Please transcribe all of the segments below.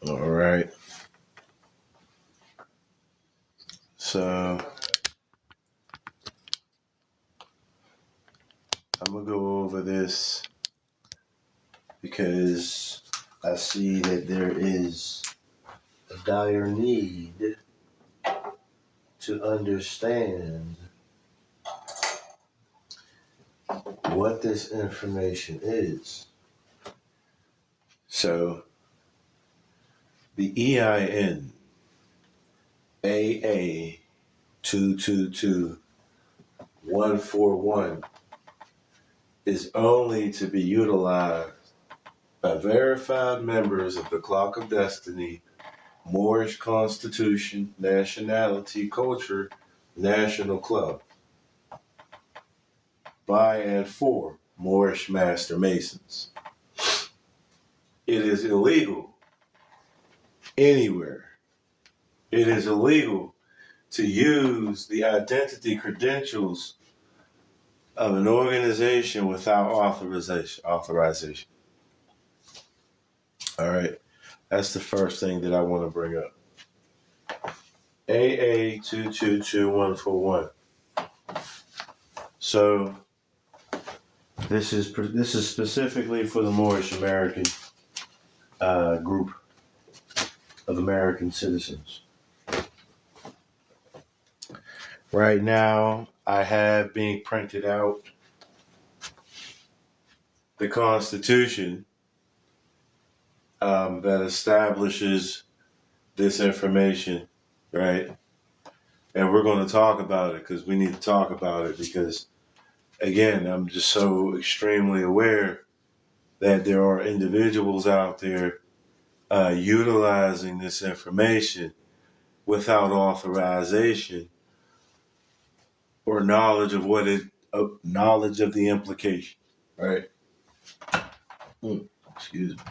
All right. So I'm going to go over this because I see that there is a dire need to understand what this information is. So the EIN Aa222141 is only to be utilized by verified members of the Clock of Destiny, Moorish Constitution, Nationality, Culture, National Club, by and for Moorish Master Masons. It is illegal anywhere. It is illegal to use the identity credentials of an organization without authorization. All right. That's the first thing that I want to bring up. Aa222141. So this is specifically for the Moorish American group of American citizens. Right now, I have being printed out the Constitution that establishes this information, right? And we're going to talk about it because we need to talk about it because, again, I'm just so extremely aware that there are individuals out there utilizing this information without authorization or knowledge of knowledge of the implication, right? Excuse me.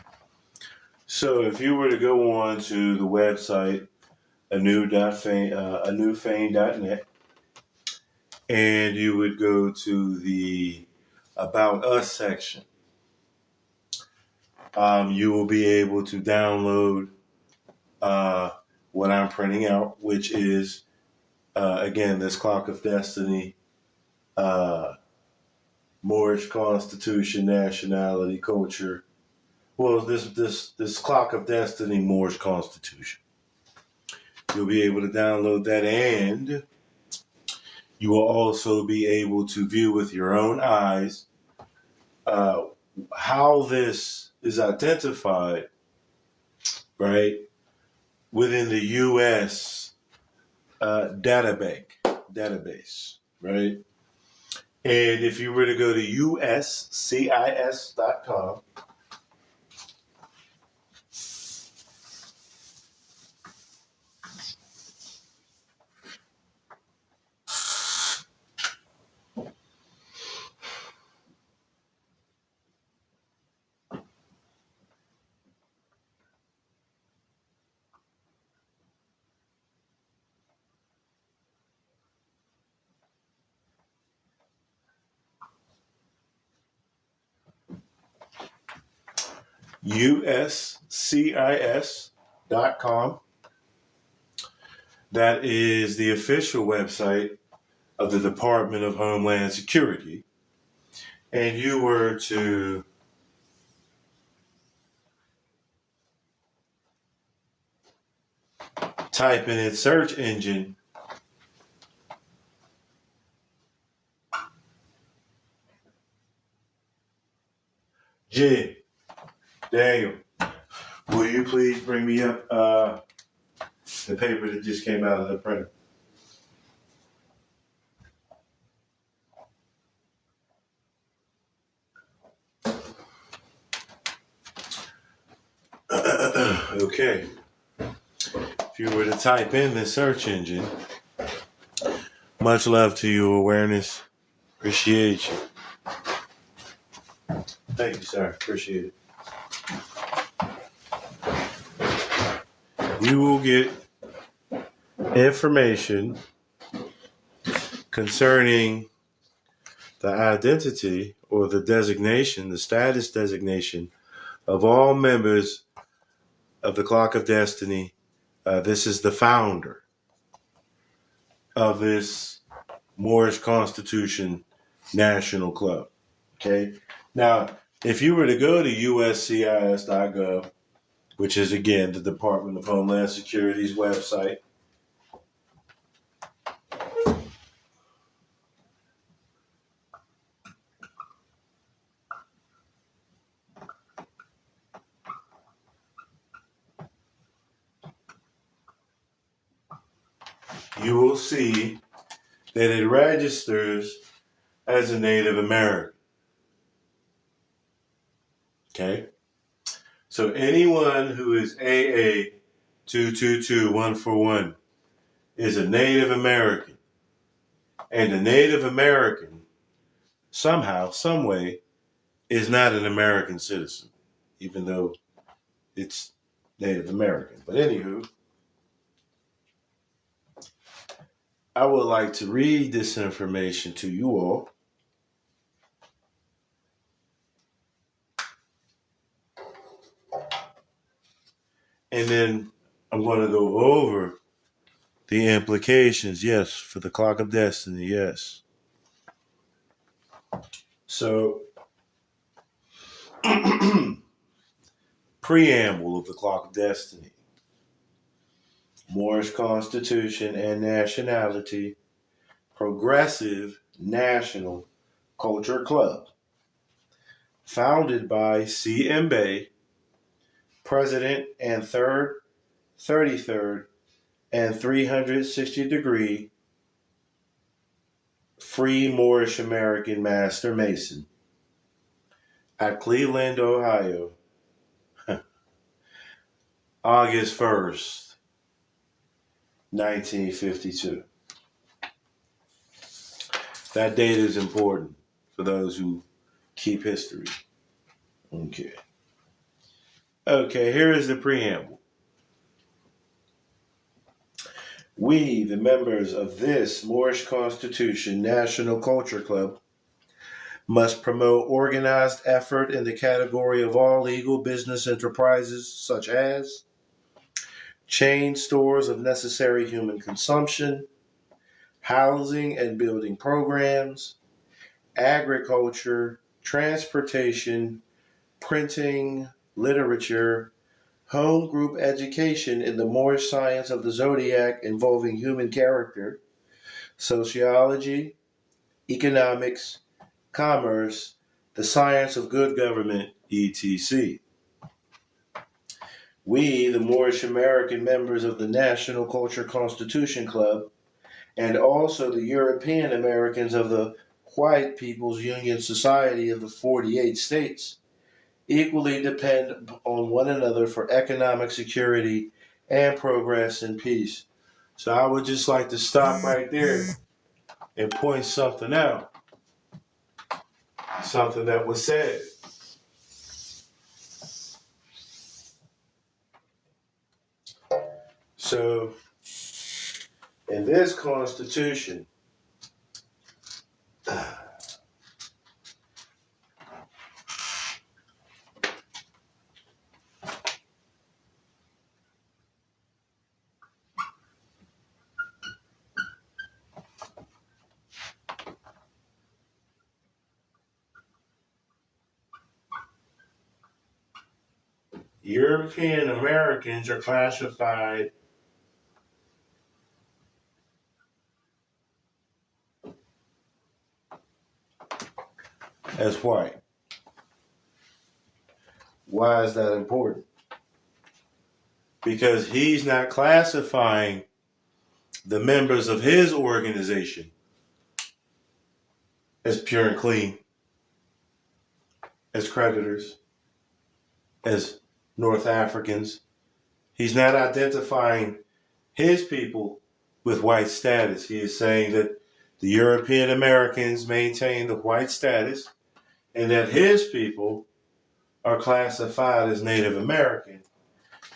So if you were to go on to the website anewfame.net and you would go to the About Us section, you will be able to download what I'm printing out, which is, again, this Clock of Destiny, Moorish Constitution, Nationality, Culture. Well, this Clock of Destiny, Moorish Constitution. You'll be able to download that, and you will also be able to view with your own eyes how this is identified, right, within the U.S. database, right? And if you were to go to uscis.com, uscis.com. That is the official website of the Department of Homeland Security. And you were to type in its search engine Daniel, Will you please bring me up the paper that just came out of the printer? Okay. If you were to type in the search engine, much love to you, awareness. Appreciate you. Thank you, sir. Appreciate it. You will get information concerning the identity or the designation, the status designation of all members of the Clock of Destiny. This is the founder of this Moorish Constitution National Club. Okay. Now, if you were to go to uscis.gov, which is again the Department of Homeland Security's website, you will see that it registers as a Native American. Okay? So anyone who is AA222141 is a Native American. And a Native American, somehow, some way, is not an American citizen, even though it's Native American. But anywho, I would like to read this information to you all. And then I'm going to go over the implications, yes, for the Clock of Destiny, yes. So, preamble of the Clock of Destiny. Moorish Constitution and Nationality, Progressive National Culture Club. Founded by C. Mbe, President and 33rd, and 360-degree Free Moorish American Master Mason at Cleveland, Ohio, August 1st, 1952. That date is important for those who keep history. Okay. Okay, here is the preamble. We, the members of this Moorish Constitution National Culture Club, must promote organized effort in the category of all legal business enterprises such as chain stores of necessary human consumption, housing and building programs, agriculture, transportation, printing, literature, home group education in the Moorish science of the zodiac involving human character, sociology, economics, commerce, the science of good government, etc. We, the Moorish American members of the National Culture Constitution Club, and also the European Americans of the White People's Union Society of the 48 states, equally depend on one another for economic security and progress and peace. So I would just like to stop right there and point something out. Something that was said. So, in this Constitution, European Americans are classified as white. Why is that important? because he's not classifying the members of his organization as pure and clean, as creditors, as North Africans. He's not identifying his people with white status. He is saying that the European Americans maintain the white status and that his people are classified as Native American.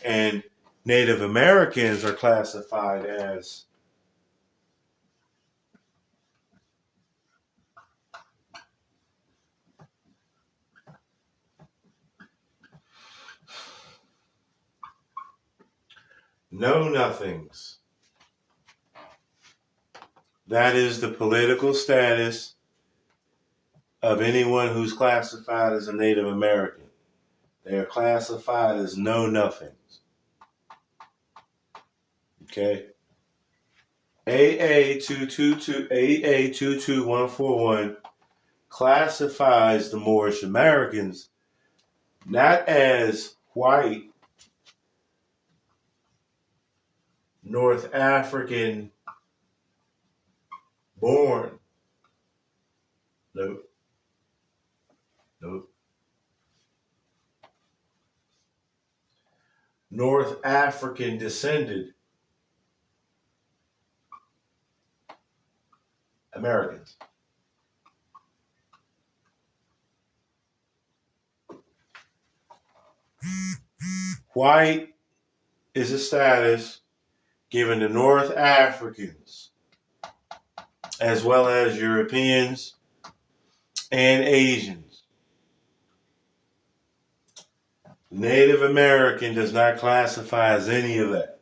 And Native Americans are classified as know-nothings. That is the political status of anyone who's classified as a Native American. They are classified as know-nothings. Okay? Aa222141 classifies the Moorish Americans not as white North African born. Nope. North African descended Americans. White is a status given to North Africans as well as Europeans and Asians. Native American does not classify as any of that.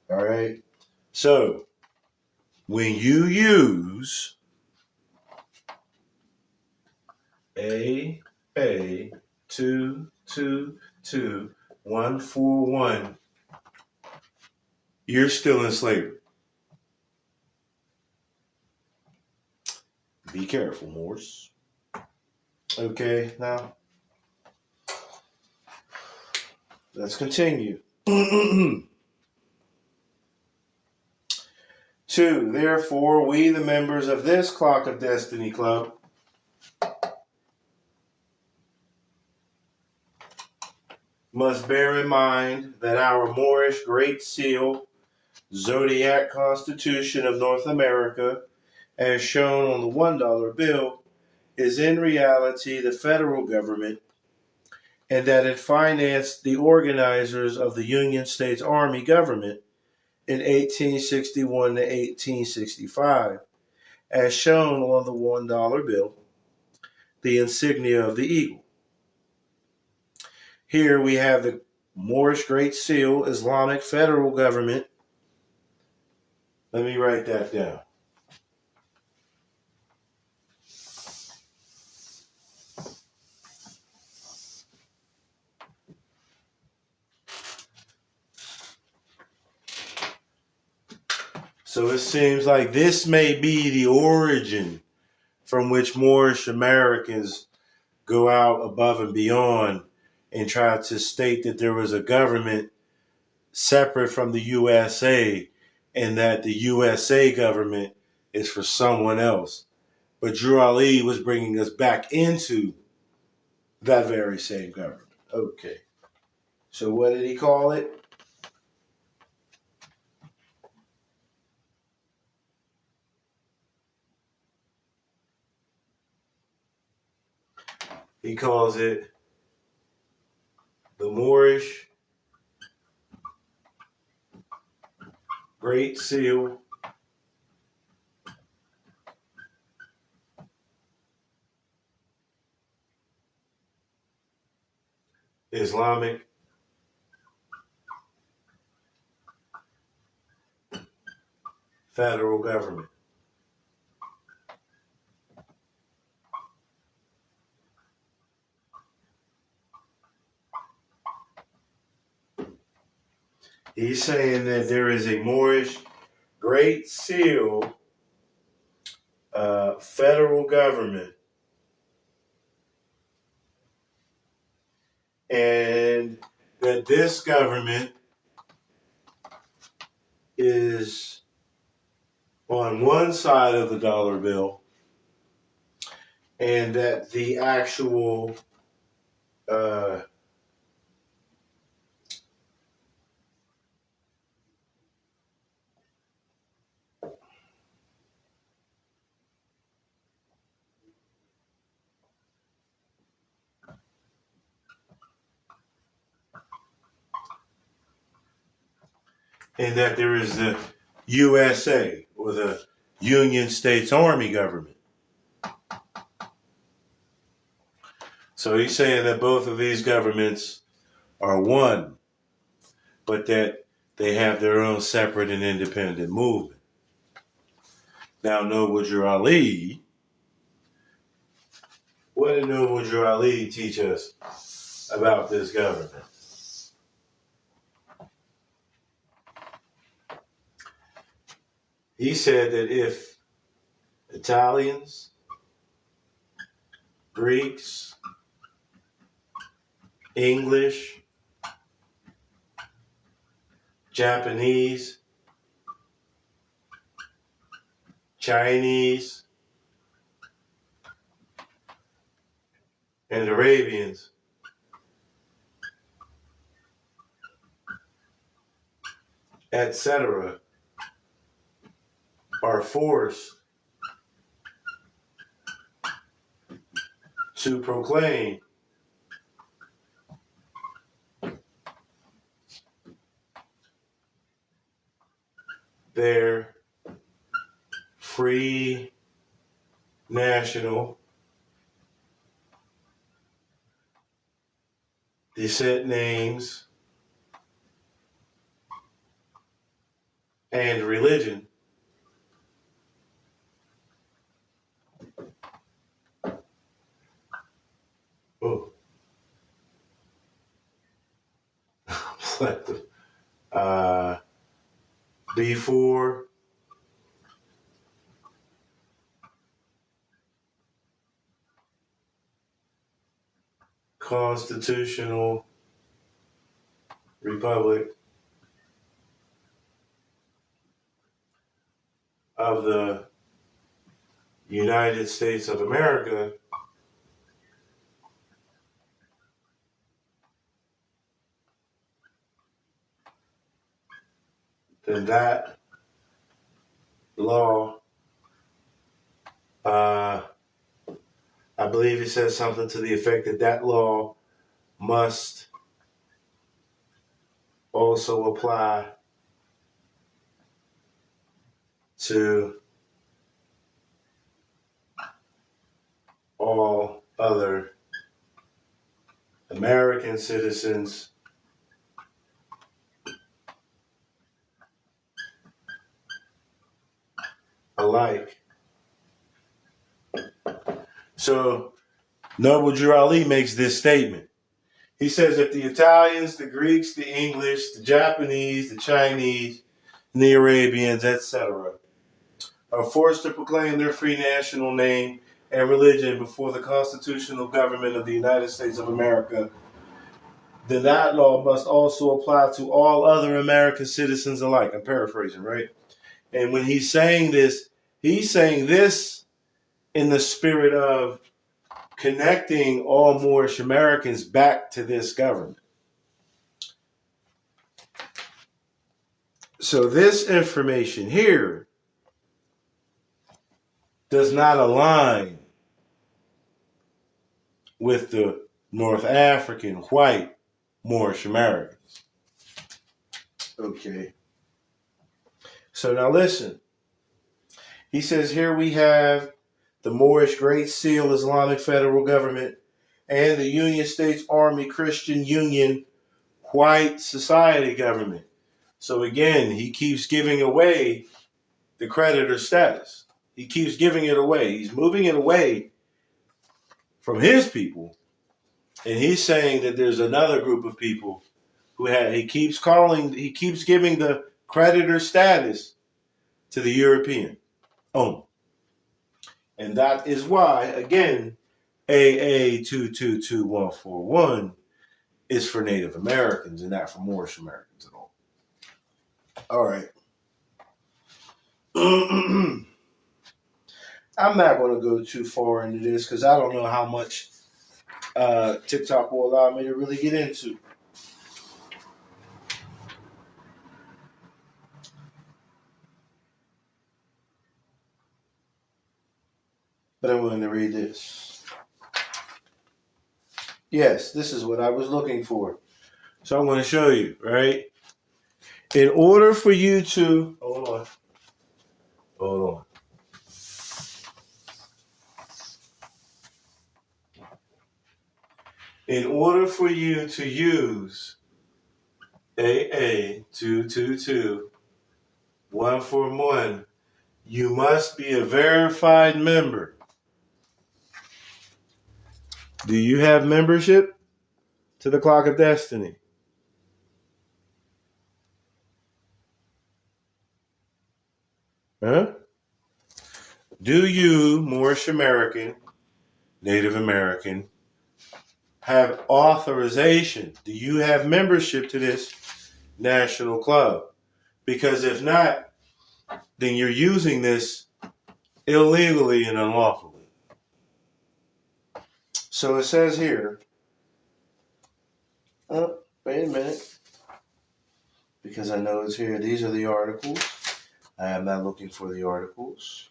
All right? So, when you use Aa222141, you're still in slavery. Be careful, Morse. Okay, now let's continue. 2. Therefore, we, the members of this Clock of Destiny Club, must bear in mind that our Moorish Great Seal, Zodiac Constitution of North America, as shown on the $1 bill, is in reality the federal government, and that it financed the organizers of the Union States Army government in 1861 to 1865, as shown on the $1 bill, the insignia of the eagle. Here we have the Moorish Great Seal, Islamic federal government. Let me write that down. So it seems like this may be the origin from which Moorish Americans go out above and beyond and try to state that there was a government separate from the USA and that the USA government is for someone else. But Drew Ali was bringing us back into that very same government. Okay. So what did he call it? He calls it the Moorish Great Seal Islamic federal government. He's saying that there is a Moorish Great Seal federal government, and that this government is on one side of the dollar bill, and that the actual and that there is the USA, or the Union States Army government. So he's saying that both of these governments are one, but that they have their own separate and independent movement. Now, Noble Drew Ali, what did Noble Drew Ali teach us about this government? He said that if Italians, Greeks, English, Japanese, Chinese, and Arabians etc. are forced to proclaim their free national descent names and religion, before constitutional republic of the United States of America, then that law, I believe it says something to the effect that that law must also apply to all other American citizens alike. So Noble Drew Ali makes this statement. He says if the Italians, the Greeks, the English, the Japanese, the Chinese, and the Arabians, etc., are forced to proclaim their free national name and religion before the constitutional government of the United States of America, then that law must also apply to all other American citizens alike. I'm paraphrasing, right? And when he's saying this in the spirit of connecting all Moorish Americans back to this government. So this information here does not align with the North African white Moorish Americans. Okay. So now listen. He says here we have the Moorish Great Seal Islamic Federal Government and the Union States Army Christian Union White Society Government. So again, he keeps giving away the creditor status. He keeps giving it away. He's moving it away from his people. And he's saying that there's another group of people who he keeps giving the creditor status to the European. And that is why, again, AA222141 is for Native Americans and not for Moorish Americans at all. All right. I'm not going to go too far into this because I don't know how much TikTok will allow me to really get into. But I'm willing to read this. Yes, this is what I was looking for. So I'm going to show you, right? In order for you to... Hold on. In order for you to use Aa222141, you must be a verified member. Do you have membership to the Clock of Destiny? Huh? Do you, Moorish American, Native American, have authorization? Do you have membership to this national club? Because if not, then you're using this illegally and unlawfully. So it says here, oh, wait a minute, because I know it's here. These are the articles. I am not looking for the articles.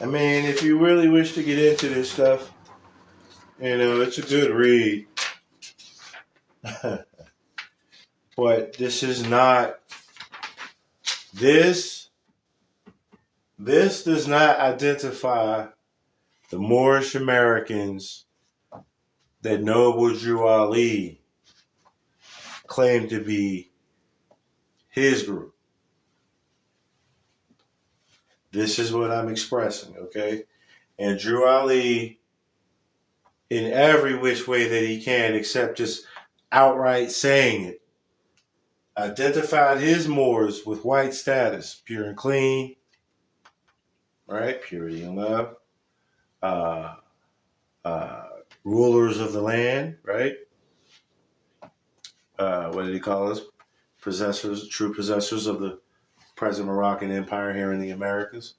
I mean, if you really wish to get into this stuff, it's a good read. But this is not, this does not identify the Moorish Americans that Noble Drew Ali claimed to be his group. This is what I'm expressing, okay? And Drew Ali, in every which way that he can, except just outright saying it, identified his Moors with white status, pure and clean, right? Purity and love. Rulers of the land, right? What did he call us? True possessors of the present Moroccan Empire here in the Americas,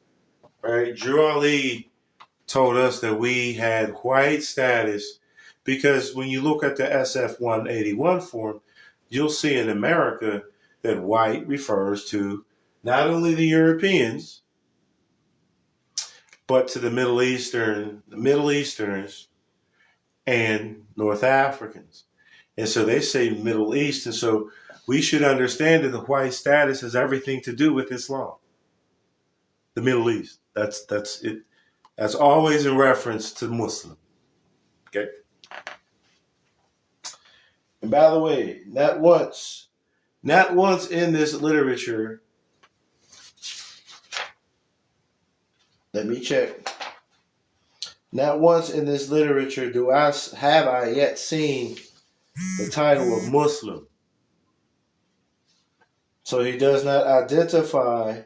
right? Drew Ali told us that we had white status because when you look at the SF-181 form, you'll see in America that white refers to not only the Europeans, but to the Middle Easterners, and North Africans. And so they say Middle East, and so we should understand that the white status has everything to do with Islam. The Middle East. That's it. That's always in reference to Muslim. Okay. And by the way, not once in this literature, let me check. Not once in this literature have I yet seen the title of Muslim. So he does not identify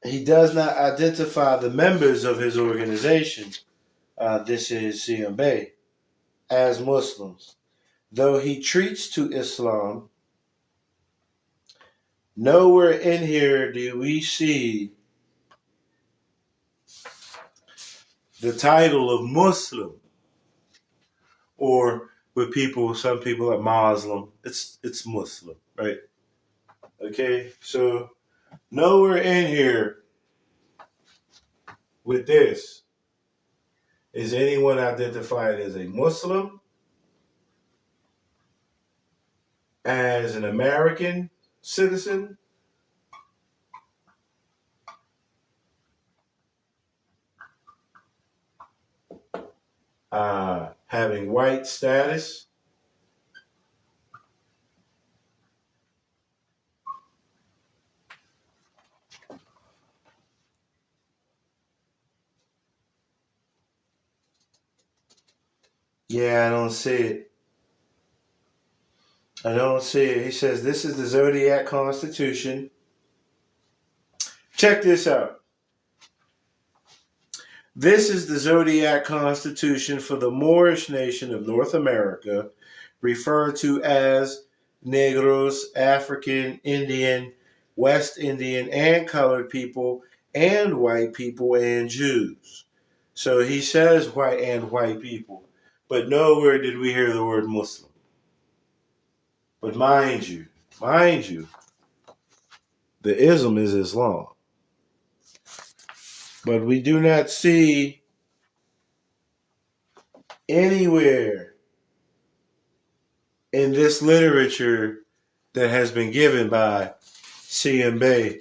the members of his organization, this is CMB, as Muslims. Though he treats to Islam, nowhere in here do we see the title of Muslim, or with some people are Muslim, it's Muslim, right? Okay, so nowhere in here with this is anyone identified as a Muslim, as an American citizen, having white status, yeah, I don't see it. I don't see it. He says, this is the Zodiac Constitution. Check this out. This is the Zodiac Constitution for the Moorish nation of North America, referred to as Negros, African, Indian, West Indian, and colored people, and white people and Jews. So he says white people, but nowhere did we hear the word Muslim. But mind you, the ism is Islam. But we do not see anywhere in this literature that has been given by C.M. Bay,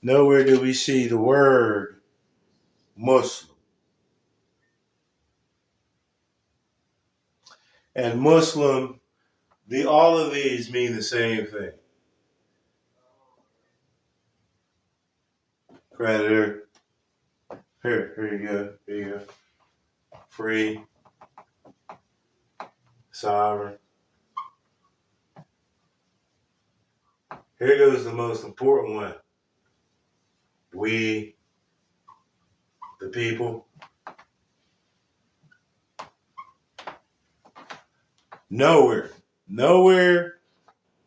nowhere do we see the word Muslim. And Muslim, all of these mean the same thing. Creditor. Here you go. Free. Sovereign. Here goes the most important one. We, the people. Nowhere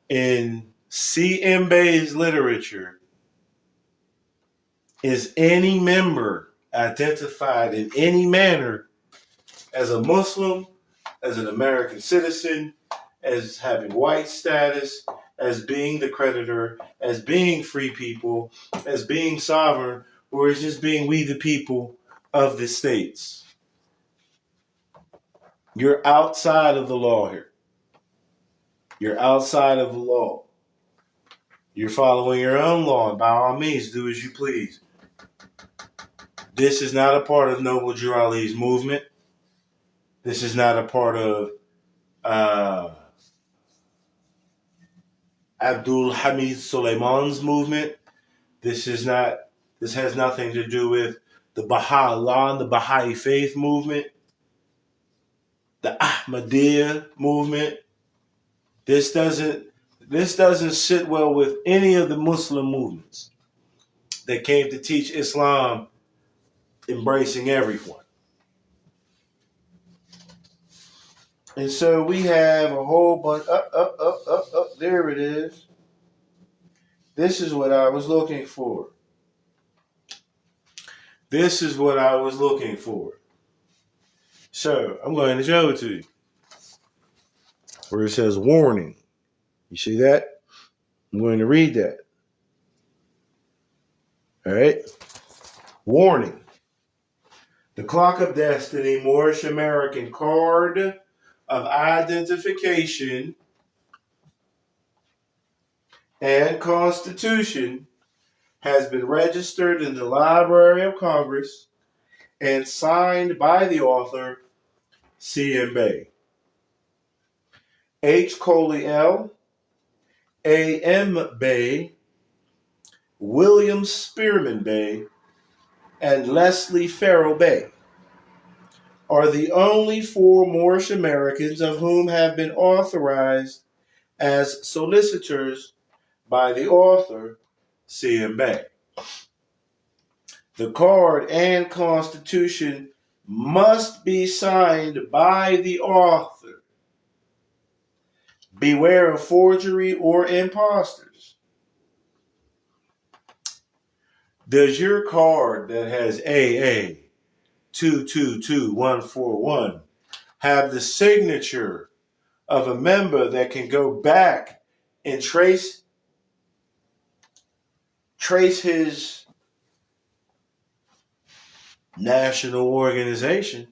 in C.M. Bay's literature is any member identified in any manner as a Muslim, as an American citizen, as having white status, as being the creditor, as being free people, as being sovereign, or as just being we the people of the states. You're outside of the law here. You're outside of the law. You're following your own law, and by all means, do as you please. This is not a part of Noble Drew Ali's movement. This is not a part of Abdul Hamid Suleiman's movement. This has nothing to do with the Baha'u'llah and the Baha'i faith movement, the Ahmadiyya movement. This doesn't sit well with any of the Muslim movements that came to teach Islam embracing everyone. And so we have a whole bunch, up, there it is. This is what I was looking for. So I'm going to show it to you. Where it says warning. You see that? I'm going to read that. All right. Warning. The Clock of Destiny Moorish American Card of Identification and Constitution has been registered in the Library of Congress and signed by the author, C.M. Bay. H. Coley L., A.M. Bay, William Spearman Bay, and Leslie Farrell Bay are the only 4 Moorish Americans of whom have been authorized as solicitors by the author, C.M. Bay. The card and constitution must be signed by the author. Beware of forgery or imposters. Does your card that has AA 222141 have the signature of a member that can go back and trace his national organization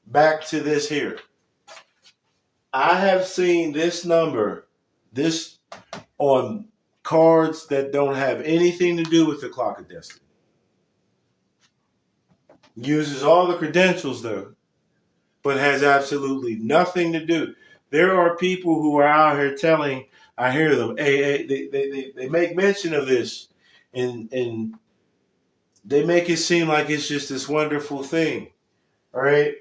back to this here? I have seen this number, this on cards that don't have anything to do with the Clock of Destiny. Uses all the credentials though, but has absolutely nothing to do. There are people who are out here telling, I hear them, they make mention of this and they make it seem like it's just this wonderful thing. All right?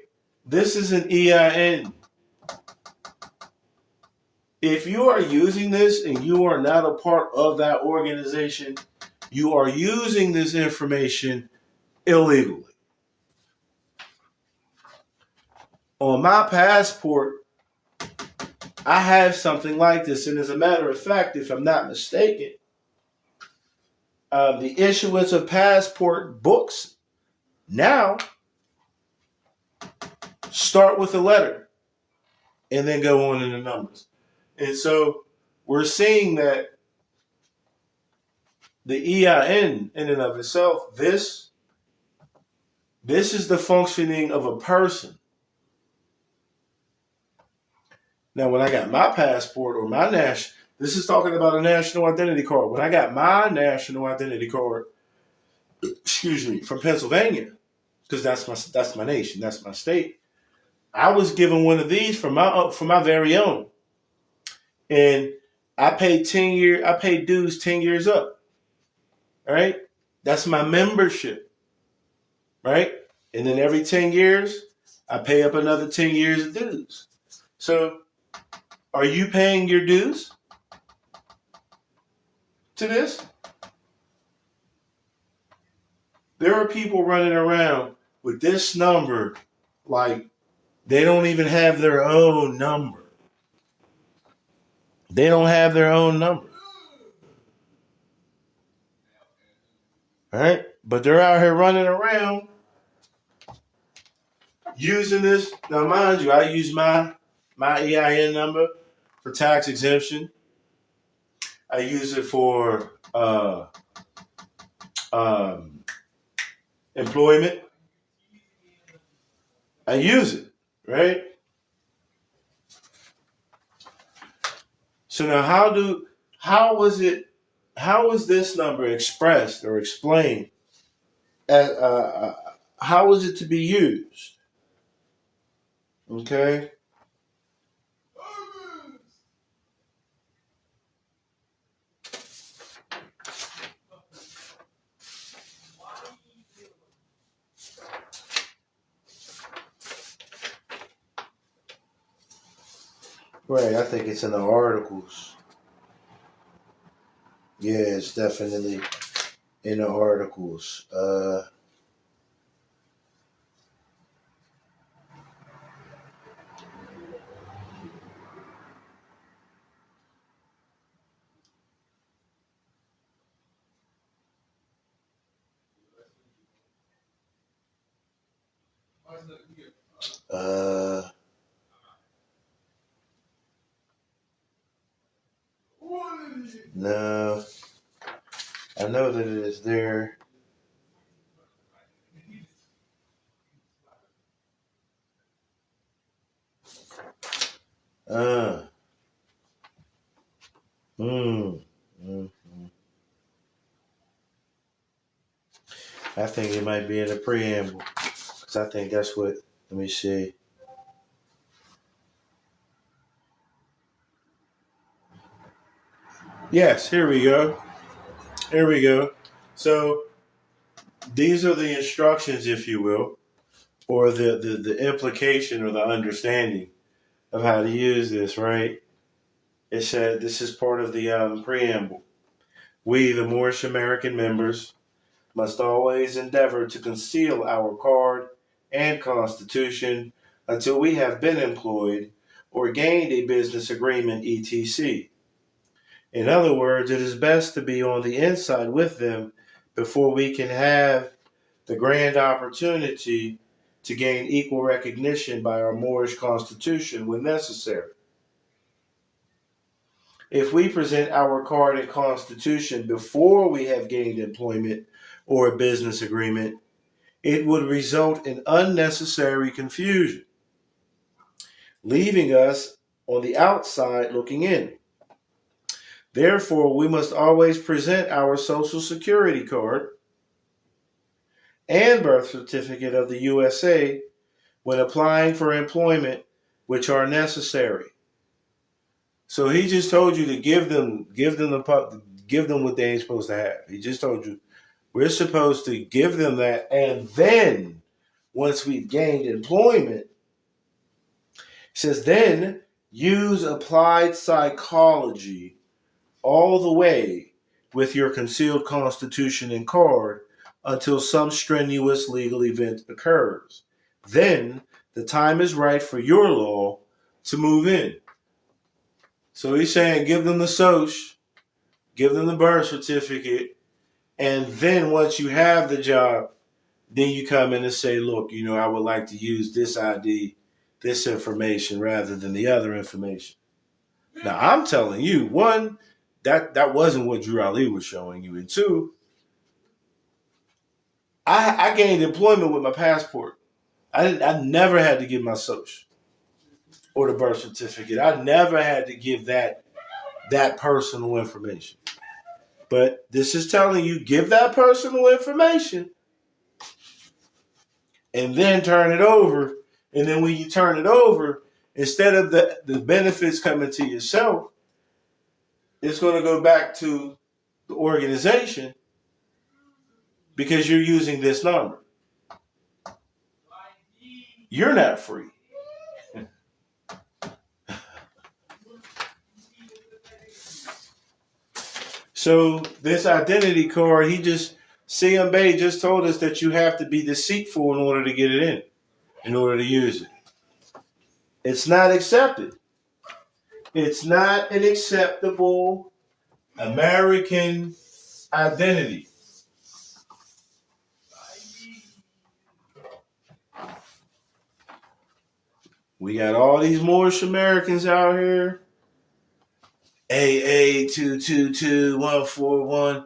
This is an EIN. If you are using this and you are not a part of that organization, you are using this information illegally. On my passport, I have something like this. And as a matter of fact, if I'm not mistaken, the issuance of passport books now start with a letter and then go on in the numbers. And so we're seeing that the EIN in and of itself, this is the functioning of a person. Now, when I got my passport or my this is talking about a national identity card. When I got my national identity card, from Pennsylvania, because that's my nation, that's my state, I was given one of these for my very own, and I paid dues 10 years up. All right, that's my membership, right? And then every 10 years, I pay up another 10 years of dues. So, are you paying your dues to this? There are people running around with this number like they don't even have their own number. They don't have their own number. All right? But they're out here running around using this. Now, mind you, I use my EIN number for tax exemption. I use it for employment. I use it, right? So now how is this number expressed or explained? How is it to be used? Okay. Right, I think it's in the articles. Yeah, it's definitely in the articles. No, I know that it is there. I think it might be in the preamble, because I think that's what. Let me see. Yes, here we go. Here we go. So these are the instructions, if you will, or the implication or the understanding of how to use this, right? It said this is part of the preamble. We, the Moorish American members, must always endeavor to conceal our card and constitution until we have been employed or gained a business agreement, etc. In other words, it is best to be on the inside with them before we can have the grand opportunity to gain equal recognition by our Moorish constitution when necessary. If we present our card and constitution before we have gained employment or a business agreement, it would result in unnecessary confusion, leaving us on the outside looking in. Therefore, we must always present our Social Security card and birth certificate of the USA when applying for employment, which are necessary. So he just told you to give them what they ain't supposed to have. He just told you we're supposed to give them that, and then once we've gained employment, he says then use applied psychology all the way with your concealed constitution and card until some strenuous legal event occurs. Then the time is right for your law to move in. So he's saying give them the SOCH, give them the birth certificate, and then once you have the job, then you come in and say, look, I would like to use this ID, this information rather than the other information. Now, I'm telling you, one, that wasn't what Drew Ali was showing you. And two, I gained employment with my passport. I never had to give my social or the birth certificate. I never had to give that personal information. But this is telling you, give that personal information and then turn it over. And then when you turn it over, instead of the benefits coming to yourself, it's going to go back to the organization because you're using this number. You're not free. So this identity card, CM Bay just told us that you have to be deceitful in order to get it in order to use it. It's not accepted. It's not an acceptable American identity. We got all these Moorish Americans out here. Aa222141.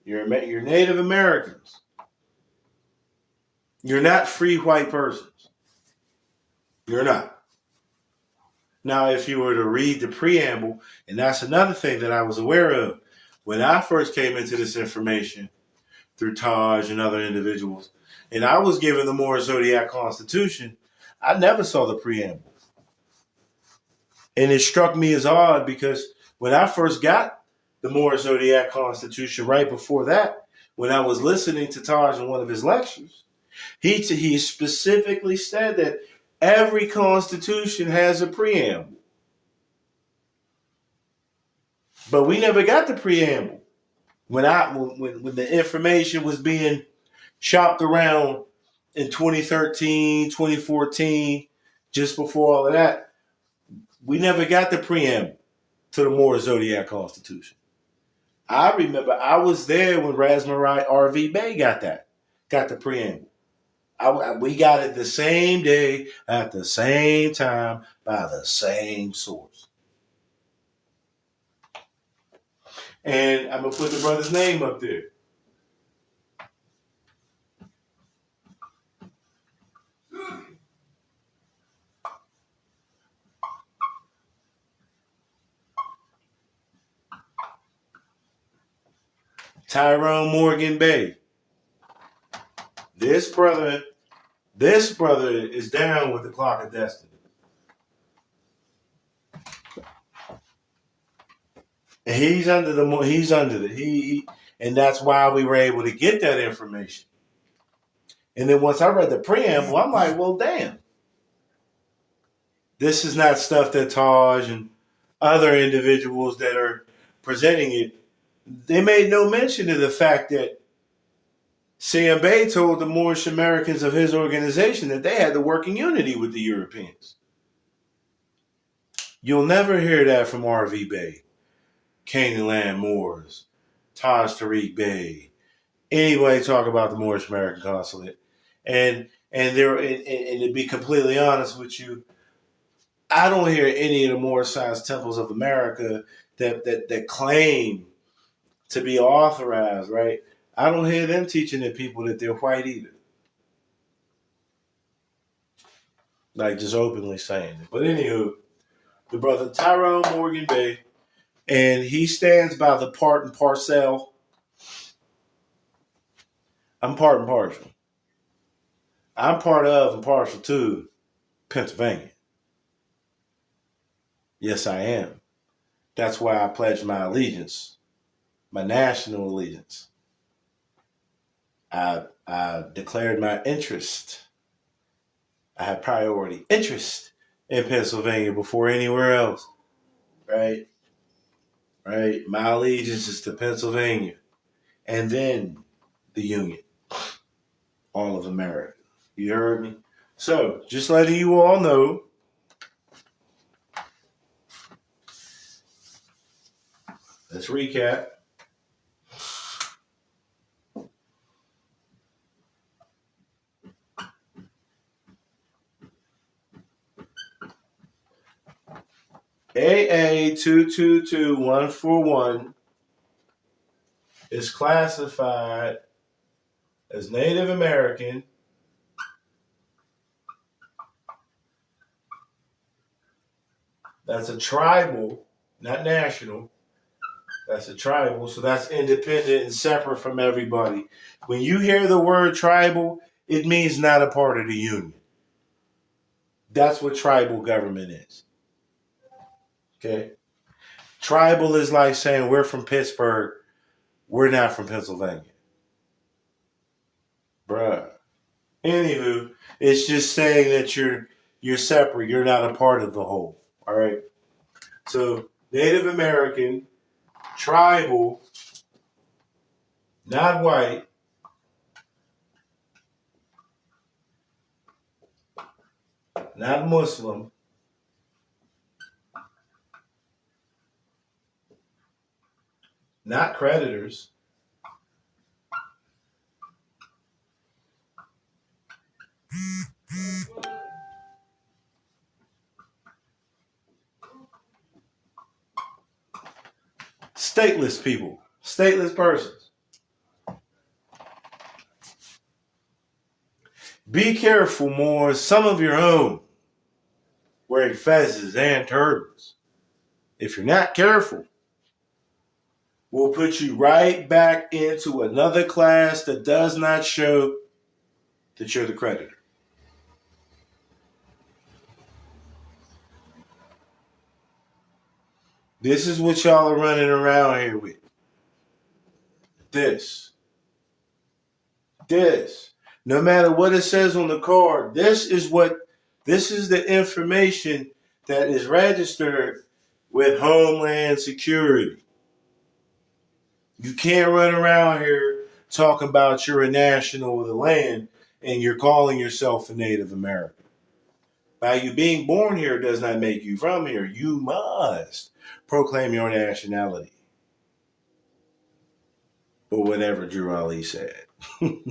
You're Native Americans. You're not free white persons. You're not. Now, if you were to read the preamble, and that's another thing that I was aware of, when I first came into this information through Taj and other individuals, and I was given the Moorish Zodiac Constitution, I never saw the preamble. And it struck me as odd because when I first got the Moorish Zodiac Constitution, right before that, when I was listening to Taj in one of his lectures, he specifically said that every constitution has a preamble. But we never got the preamble. When the information was being shopped around in 2013, 2014, just before all of that, we never got the preamble to the Moorish Zodiac Constitution. I remember I was there when Rasmarai R.V. Bay got the preamble. We got it the same day at the same time by the same source. And I'm going to put the brother's name up there. Tyrone Morgan Bay. This brother is down with the clock of destiny. And and that's why we were able to get that information. And then once I read the preamble, I'm like, well, damn. This is not stuff that Taj and other individuals that are presenting it, they made no mention of the fact that CM Bay told the Moorish Americans of his organization that they had to work in unity with the Europeans. You'll never hear that from R.V. Bay, Canaan Land Moors, Taj Tariq Bay, anybody talk about the Moorish American Consulate. And to be completely honest with you, I don't hear any of the Moorish-sized temples of America that claim to be authorized, right? I don't hear them teaching the people that they're white either. Like just openly saying it. But anywho, the brother Tyrone Morgan Bay, and he stands by the part and parcel. I'm part and partial. I'm part of and partial to Pennsylvania. Yes, I am. That's why I pledged my allegiance, my national allegiance. I declared my interest. I have priority interest in Pennsylvania before anywhere else. Right? Right? My allegiance is to Pennsylvania. And then the Union. All of America. You heard me? So, just letting you all know, let's recap. Aa222141 is classified as Native American. That's a tribal, not national. That's a tribal, so that's independent and separate from everybody. When you hear the word tribal, it means not a part of the union. That's what tribal government is. Okay? Tribal is like saying we're from Pittsburgh, we're not from Pennsylvania. Bruh. Anywho, it's just saying that you're separate, you're not a part of the whole. All right? So, Native American, tribal, not white, not Muslim, not creditors, stateless people, stateless persons. Be careful, more some of your own wearing fezzes and turbans. If you're not careful, we'll put you right back into another class that does not show that you're the creditor. This is what y'all are running around here with. This. No matter what it says on the card, this is the information that is registered with Homeland Security. You can't run around here talking about you're a national of the land and you're calling yourself a Native American. By you being born here does not make you from here. You must proclaim your nationality. Or whatever Drew Ali said. Do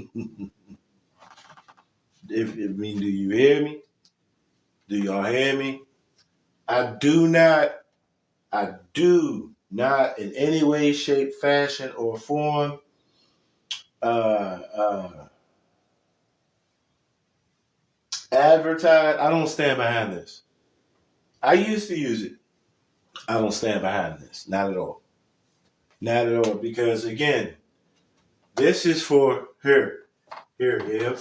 you hear me? Do y'all hear me? I do not in any way, shape, fashion, or form advertise. I don't stand behind this. I used to use it. I don't stand behind this. Not at all. Not at all. Because again, this is for here. Yep.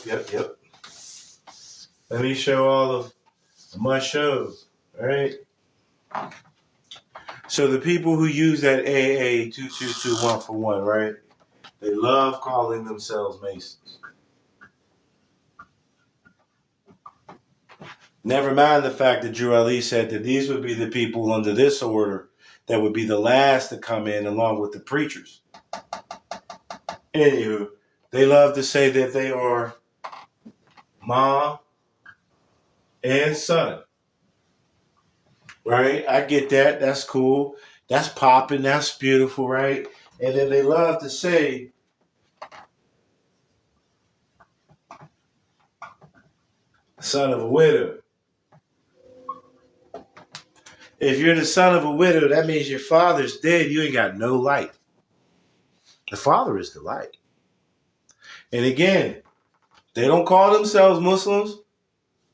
Let me show all of my shows. All right. So the people who use that AA222141, right? They love calling themselves Masons. Never mind the fact that Drew Ali said that these would be the people under this order that would be the last to come in along with the preachers. Anywho, they love to say that they are mom and son. Right? I get that. That's cool. That's popping. That's beautiful, right? And then they love to say son of a widow. If you're the son of a widow, that means your father's dead. You ain't got no light. The Father is the light. And again, they don't call themselves Muslims,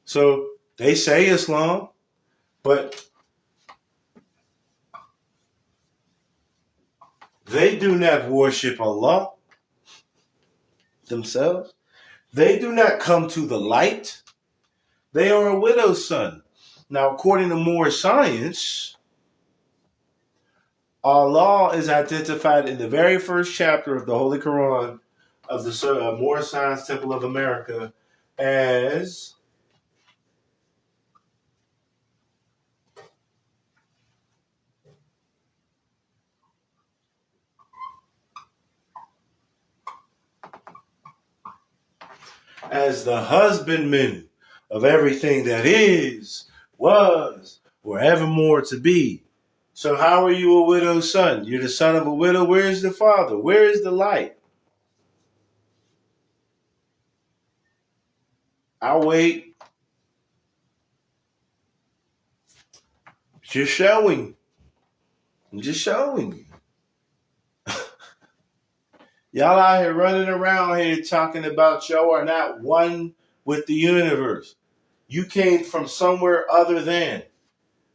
so they say Islam, but they do not worship Allah themselves. They do not come to the light. They are a widow's son. Now, according to more science, Allah is identified in the very first chapter of the Holy Quran of the More Science Temple of America as as the husbandman of everything that is, was, or evermore to be. So how are you a widow's son? You're the son of a widow. Where is the father? Where is the light? I'll wait. Just showing. I'm just showing you. Y'all out here running around here talking about y'all are not one with the universe. You came from somewhere other than.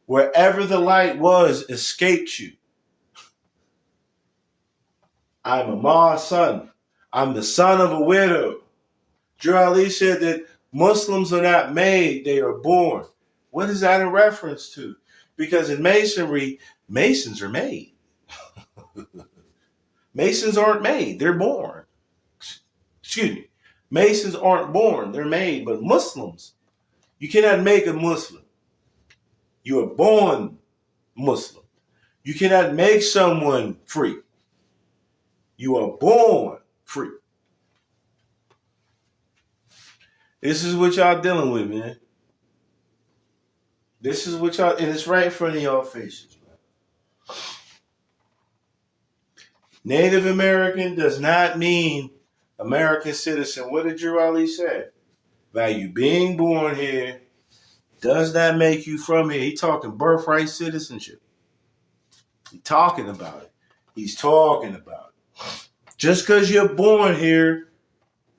Wherever the light was, escaped you. I'm a Ma's son. I'm the son of a widow. Drew Ali said that Muslims are not made, they are born. What is that in reference to? Because in Masonry, Masons are made. Masons aren't made, they're born. Excuse me. Masons aren't born, they're made. But Muslims, you cannot make a Muslim. You are born Muslim. You cannot make someone free. You are born free. This is what y'all dealing with, man. This is what y'all, and it's right in front of y'all faces. Native American does not mean American citizen. What did Drew Ali say? By you being born here does not make you from here. He talking birthright citizenship. He's talking about it. He's talking about it. Just because you're born here,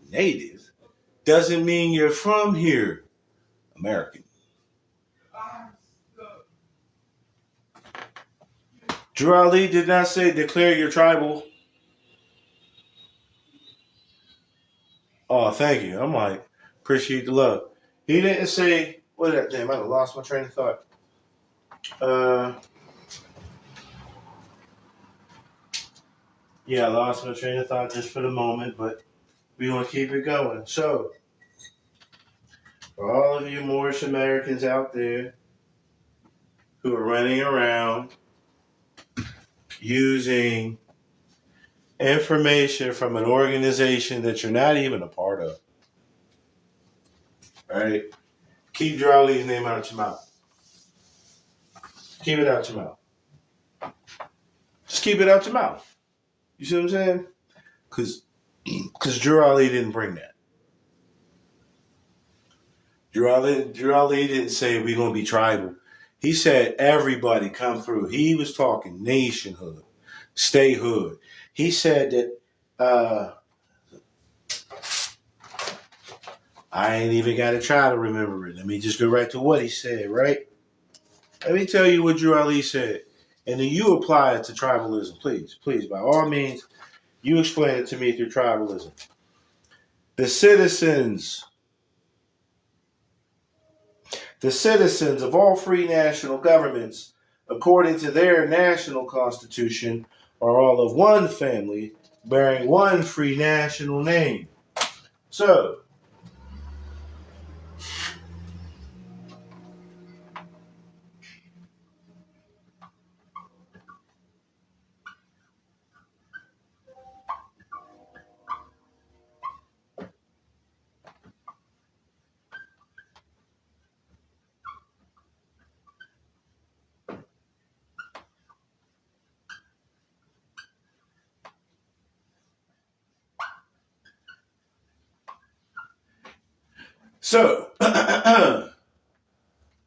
native, doesn't mean you're from here, American. Drew Ali did not say declare your tribal. Oh, thank you. I'm like, appreciate the love. He didn't say, what is that? Damn, I lost my train of thought. Yeah, I lost my train of thought just for the moment, but we want to keep it going. So, for all of you Moorish Americans out there who are running around using information from an organization that you're not even a part of, right? Keep Drew Ali's name out your mouth. Keep it out your mouth. Just keep it out your mouth. You see what I'm saying? Because Drew Ali didn't bring that. Drew Ali didn't say we're going to be tribal. He said everybody come through. He was talking nationhood, statehood. He said that I ain't even got to try to remember it. Let me just go right to what he said, right? Let me tell you what Drew Ali said. And then you apply it to tribalism, please. Please, by all means, you explain it to me through tribalism. The citizens of all free national governments, according to their national constitution, are all of one family, bearing one free national name. So,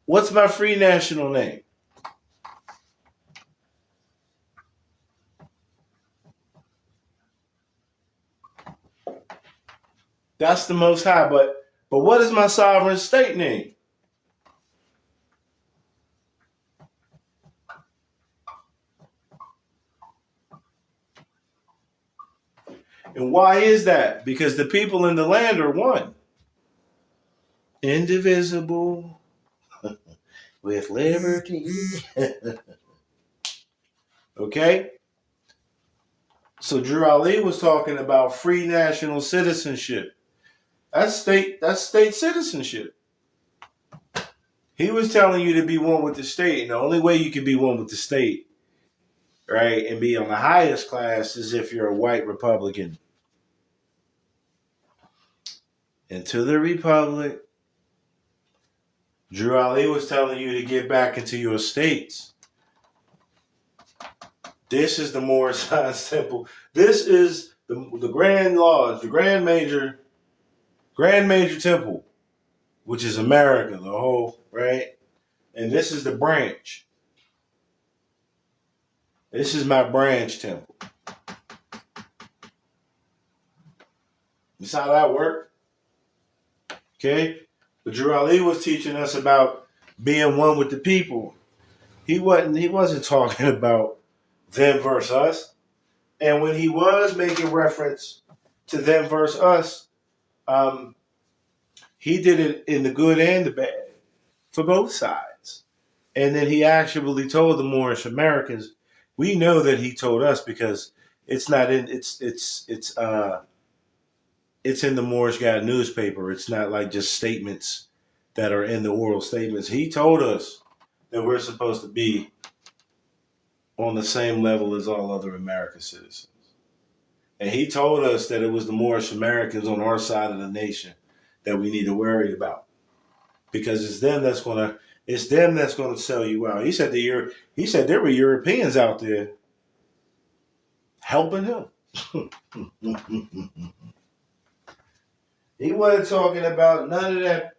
what's my free national name? That's the Most High, but what is my sovereign state name? And why is that? Because the people in the land are one. Indivisible, with liberty. Okay? So Drew Ali was talking about free national citizenship. That's state citizenship. He was telling you to be one with the state, and the only way you can be one with the state, right, and be on the highest class is if you're a white Republican. and to the republic. Drew Ali was telling you to get back into your states. This is the Moorish Temple. This is the Grand Lodge, the Grand Major Temple, which is America, the whole, right? And this is the branch. This is my branch temple. This is how that worked. Okay? But Drew Ali was teaching us about being one with the people. He wasn't talking about them versus us. And when he was making reference to them versus us, he did it in the good and the bad for both sides. And then he actually told the Moorish Americans, we know that he told us because it's not in it's in the Moorish Guide newspaper. It's not like just statements that are in the oral statements. He told us that we're supposed to be on the same level as all other American citizens. And he told us that it was the Moorish Americans on our side of the nation that we need to worry about. Because it's them that's gonna sell you out. He said there were Europeans out there helping him. He wasn't talking about none of that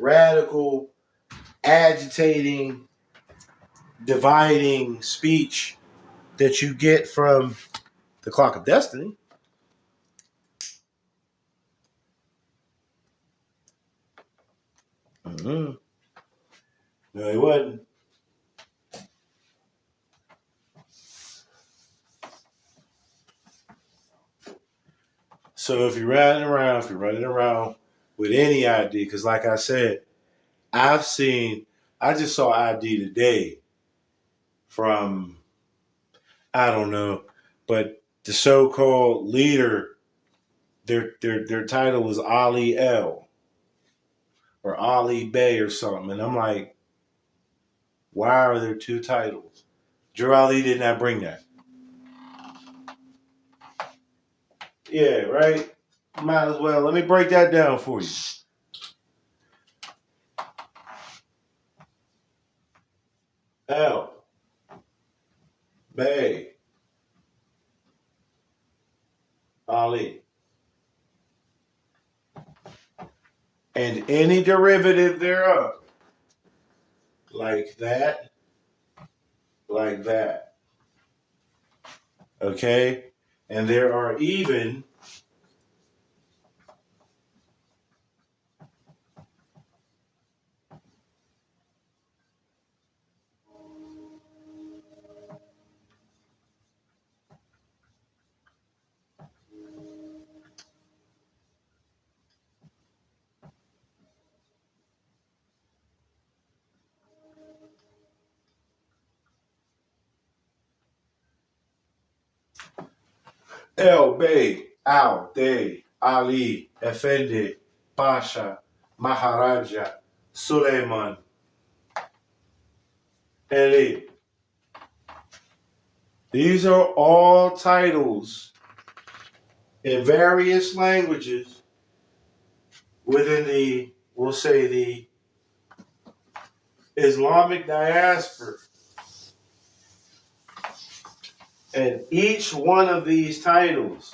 radical, agitating, dividing speech that you get from the Clock of Destiny. Mm-hmm. No, he wasn't. So if you're running around with any ID, because like I said, I just saw ID today from, I don't know, but the so-called leader, their title was Ali L or Ali Bey or something. And I'm like, why are there two titles? Drew Ali did not bring that. Yeah, right? Might as well. Let me break that down for you. L. Bey. Ali. And any derivative thereof. Like that. Like that. Okay? And there are even El Bey, Al Dey, Ali, Effendi, Pasha, Maharaja, Suleiman, Ali. These are all titles in various languages within the Islamic diaspora. And each one of these titles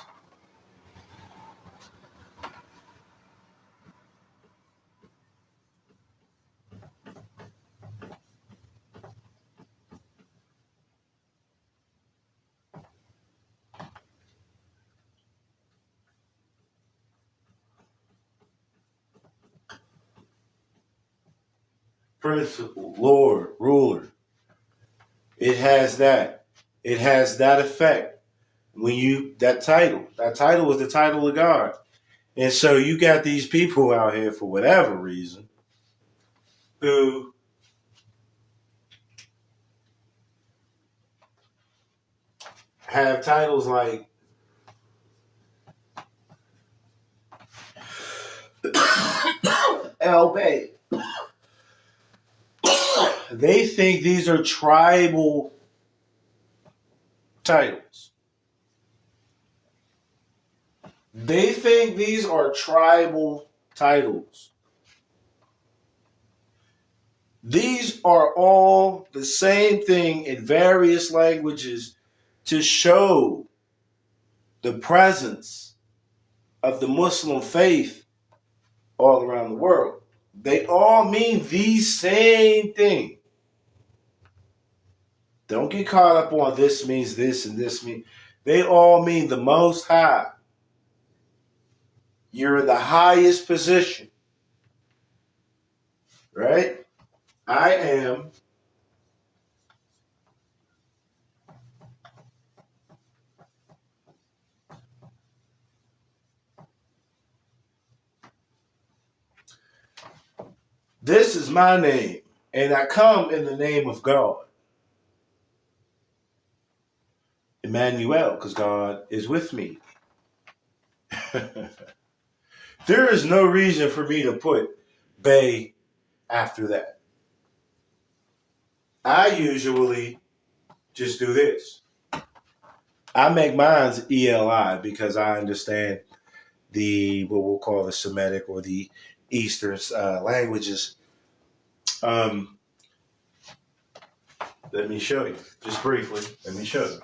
principle, Lord, ruler. It has that. It has that effect. That title was the title of God. And so you got these people out here for whatever reason who have titles like El Bey. They think these are tribal titles. They think these are tribal titles. These are all the same thing in various languages to show the presence of the Muslim faith all around the world. They all mean the same thing. Don't get caught up on this means this and this means. They all mean the Most High. You're in the highest position. Right? I am this is my name, and I come in the name of God. Emmanuel, because God is with me. There is no reason for me to put Bay after that. I usually just do this. I make mine's ELI because I understand the what we'll call the Semitic or the Eastern languages. Let me show you, just briefly. Let me show you.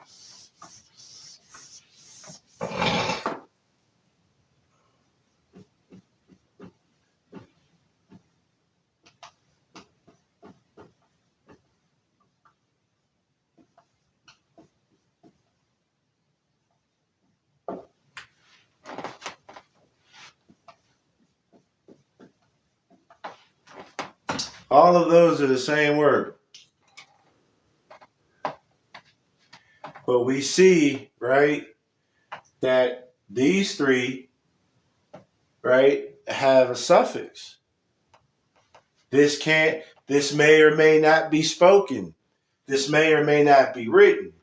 All of those are the same word. But we see, right, that these three, right, have a suffix. This may or may not be spoken. This may or may not be written.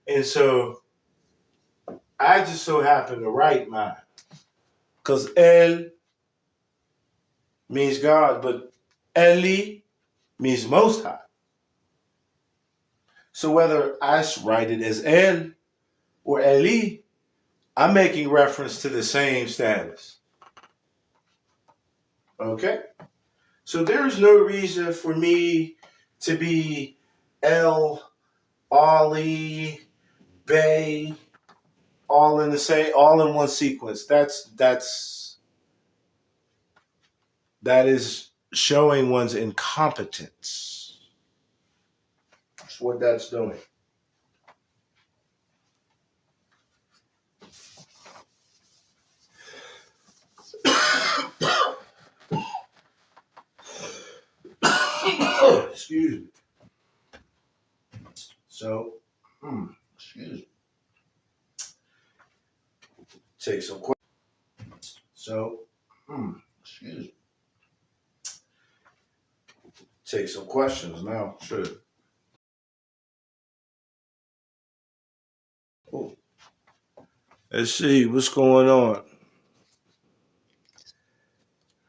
And so I just so happen to write mine. Because El means God, but Eli means Most High. So whether I write it as El or Eli, I'm making reference to the same status. Okay? So there's no reason for me to be El, Ali, Bay, all in the same, all in one sequence. That is showing one's incompetence. That's what that's doing. Excuse me. So, excuse me. Take some questions. So, excuse me. Take some questions now. Sure. Oh. Let's see what's going on.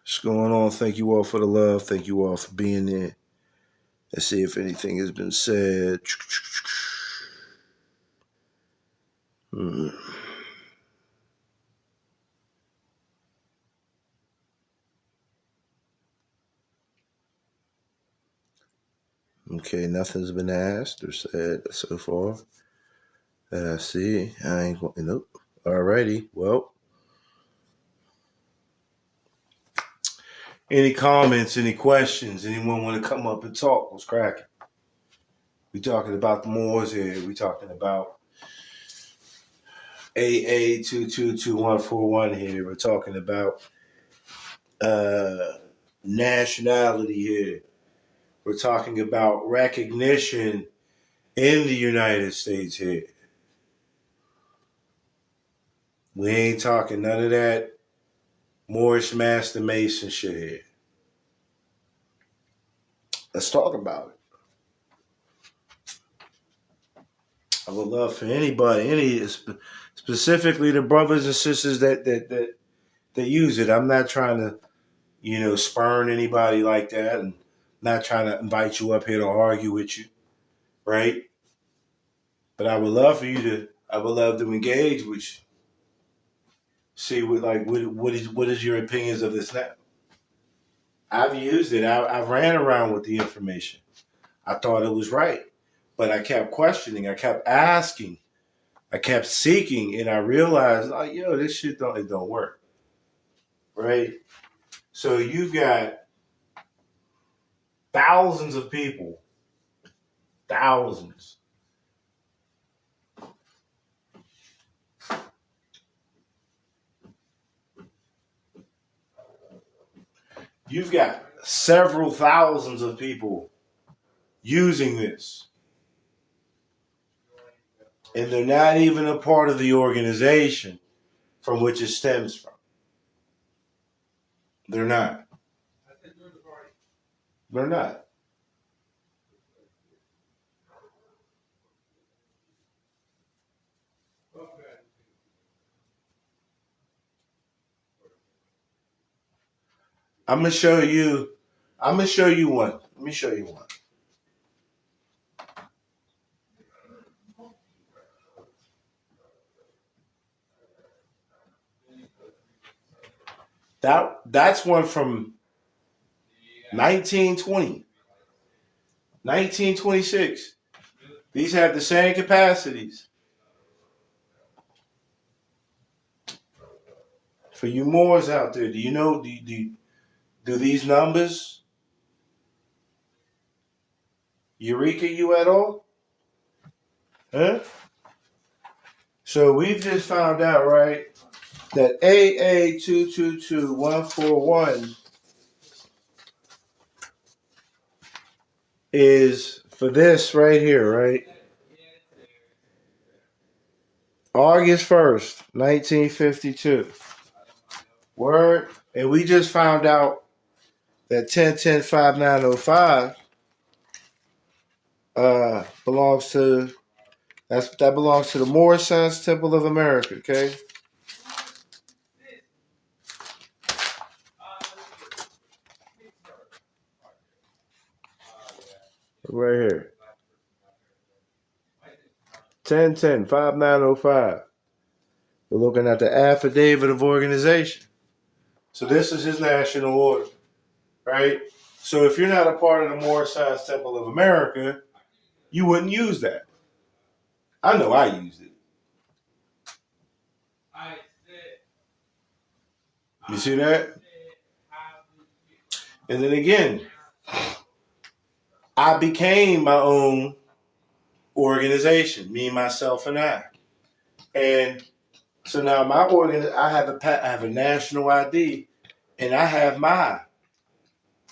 What's going on? Thank you all for the love. Thank you all for being there. Let's see if anything has been said. Okay, nothing's been asked or said so far that I see. I ain't going. Nope. Alrighty. Well, any comments? Any questions? Anyone want to come up and talk? What's cracking? We talking about the Moors here. We talking about Aa222141 here. We're talking about nationality here. We're talking about recognition in the United States here. We ain't talking none of that Moorish Master Mason shit here. Let's talk about it. I would love for anybody, specifically the brothers and sisters that use it. I'm not trying to, spurn anybody like that, and not trying to invite you up here to argue with you, right? But I would love to engage with you. see what is your opinions of this now? I've used it. I ran around with the information. I thought it was right, but I kept questioning. I kept asking. I kept seeking, and I realized, like, yo, this shit don't work, right? So you've got thousands of people, thousands. You've got several thousands of people using this, and they're not even a part of the organization from which it stems from. They're not. They're not. I'm gonna show you. I'm gonna show you one. Let me show you one. That's one from 1920, 1926. These have the same capacities. For you Moors out there, do you know? Do these numbers eureka you at all? Huh? So we've just found out, right, that AA222141 is for this right here, right? August 1st, 1952. Word. And we just found out that 10105905 belongs to that belongs to the Moor Sons Temple of America, okay? Right here. 10105905. We're looking at the affidavit of organization. So this is his national order, right? So if you're not a part of the Moor Sons Temple of America, you wouldn't use that. I know I used it. You see that? And then again, I became my own organization, me, myself, and I. And so now my I have a national ID, and I have my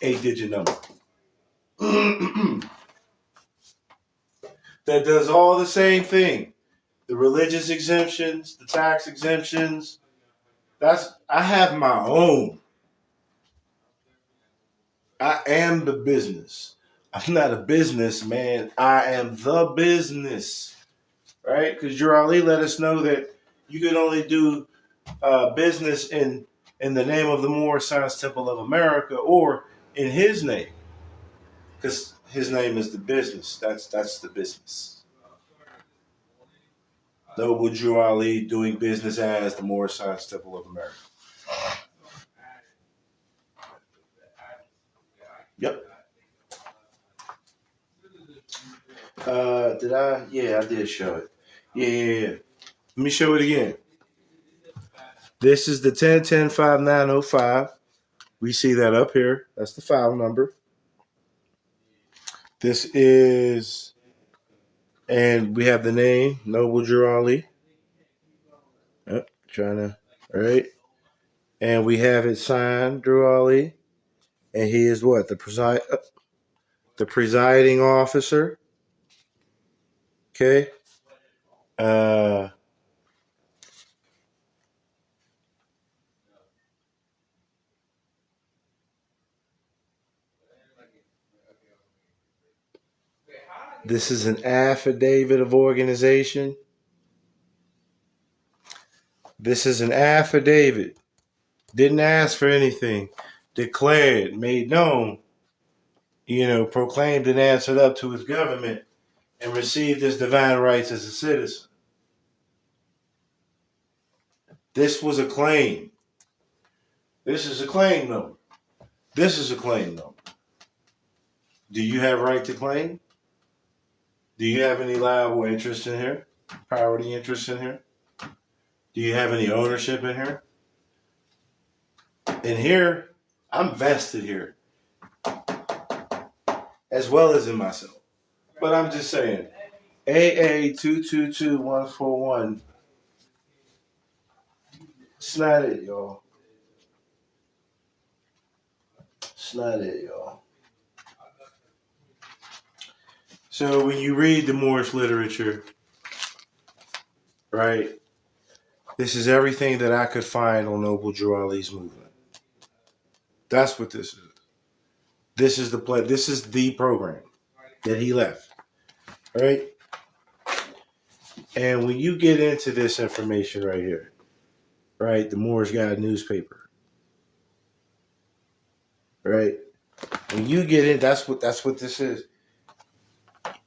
8-digit number that does all the same thing. The religious exemptions, the tax exemptions. I have my own. I am the business. I'm not a businessman. I am the business, right? Because Jurali let us know that you can only do business in the name of the Moor Science Temple of America or in his name, because his name is the business. That's the business. Noble Jurali doing business as the Moor Science Temple of America. Yep. Did I? Yeah, I did show it. Yeah. Let me show it again. This is the 10105905. We see that up here. That's the file number. This is, and we have the name, Noble Jurali. Yep, trying to, all right. And we have it signed, Jurali. And he is what? The presiding officer. Okay. This is an affidavit of organization. This is an affidavit. Didn't ask for anything. Declared, made known, proclaimed and answered up to his government and received his divine rights as a citizen. This was a claim. This is a claim number. This is a claim number. Do you have right to claim? Do you have any liable interest in here? Priority interest in here? Do you have any ownership in here? In here, I'm vested here, as well as in myself. But I'm just saying, Aa222141. It's not it, y'all. It's not it, y'all. So when you read the Moorish literature, right, this is everything that I could find on Noble Drew Ali's movement. That's what this is. This is the play. This is the program that he left, right? And when you get into this information right here, right, the Moorish Guide newspaper, right? When you get in, that's what this is.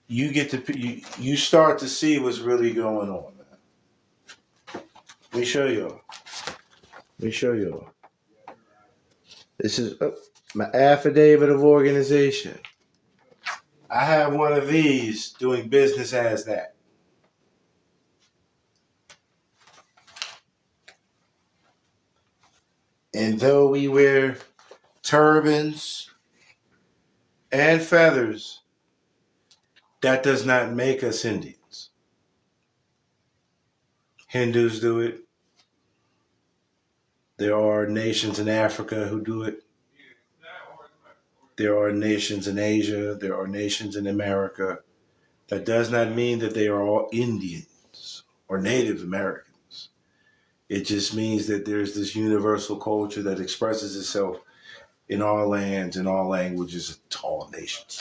You get to you start to see what's really going on, man. Let me show y'all. This is my affidavit of organization. I have one of these doing business as that. And though we wear turbans and feathers, that does not make us Indians. Hindus do it. There are nations in Africa who do it. There are nations in Asia. There are nations in America. That does not mean that they are all Indians or Native Americans. It just means that there's this universal culture that expresses itself in all lands, in all languages, to all nations.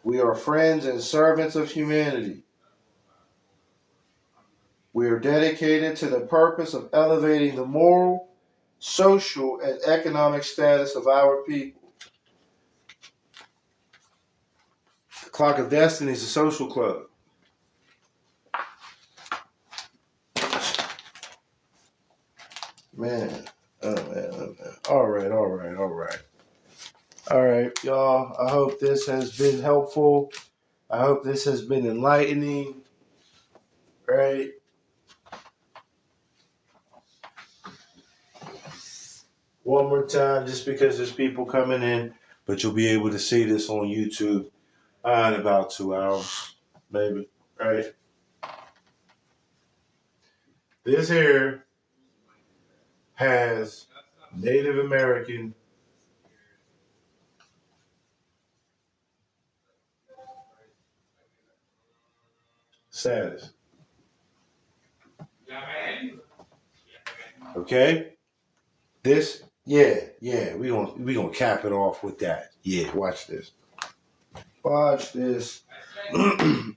We are friends and servants of humanity. We are dedicated to the purpose of elevating the moral, social, and economic status of our people. The Clock of Destiny is a social club. Man. Oh, man. All right, y'all. I hope this has been helpful. I hope this has been enlightening. Right? One more time, just because there's people coming in, but you'll be able to see this on YouTube in about 2 hours, maybe. Right? This here has Native American status. Okay? This, we gonna cap it off with that. Yeah, watch this. Watch this.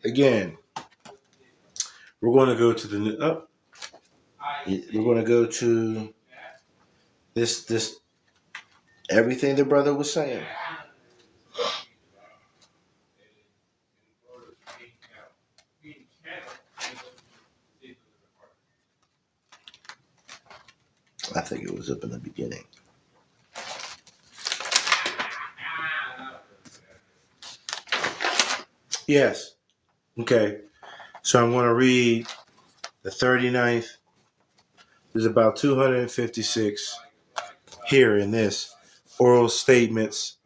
Again, we're gonna go to the we're gonna go to this everything the brother was saying. I think it was up in the beginning. Yes. Okay. So I'm going to read the 39th. There's about 256 here in this oral statements,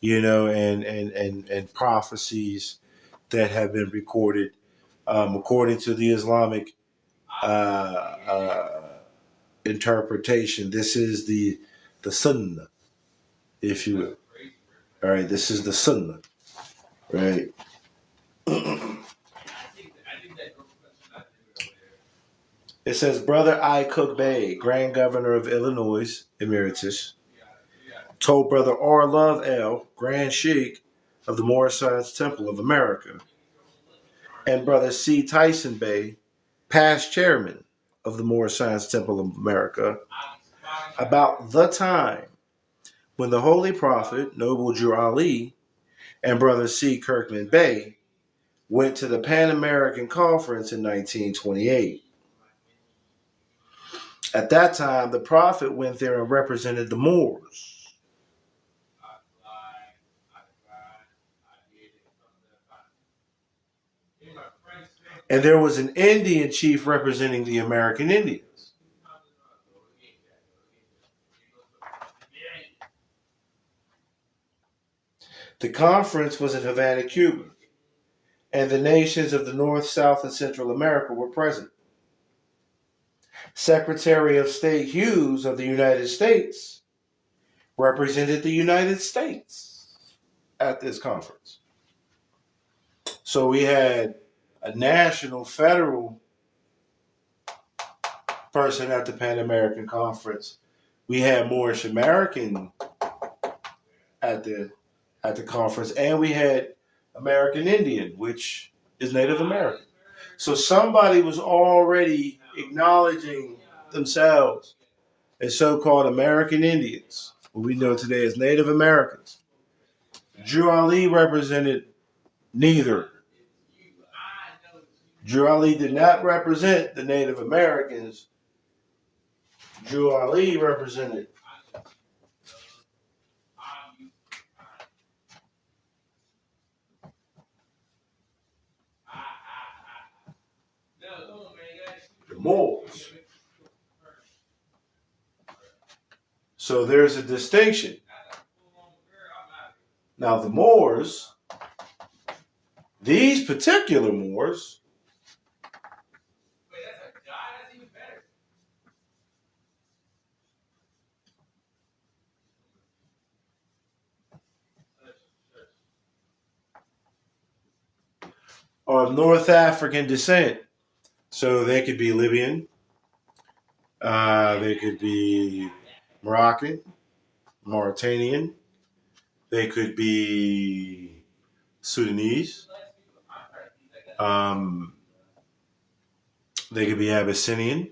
and prophecies that have been recorded according to the Islamic interpretation. This is the Sunnah, if you will. All right, this is the Sunnah, right? It says, Brother I. Cook Bay, Grand Governor of Illinois, Emeritus, told Brother R. Love L., Grand Sheikh of the Moorish Science Temple of America, and Brother C. Tyson Bay, past chairman of the Moorish Science Temple of America, about the time when the Holy Prophet, Noble Drew Ali, and Brother C. Kirkman Bay went to the Pan American Conference in 1928. At that time, the Prophet went there and represented the Moors. And there was an Indian chief representing the American Indians. The conference was in Havana, Cuba, and the nations of the North, South, and Central America were present. Secretary of State Hughes of the United States represented the United States at this conference. So we had a national, federal person at the Pan American Conference. We had Moorish American at the conference, and we had American Indian, which is Native American. So somebody was already acknowledging themselves as so-called American Indians, what we know today as Native Americans. Drew Ali represented neither. Drew Ali did not represent the Native Americans. Drew Ali represented the Moors. So there's a distinction. Now the Moors, these particular Moors, are of North African descent. So they could be Libyan, they could be Moroccan, Mauritanian, they could be Sudanese, they could be Abyssinian.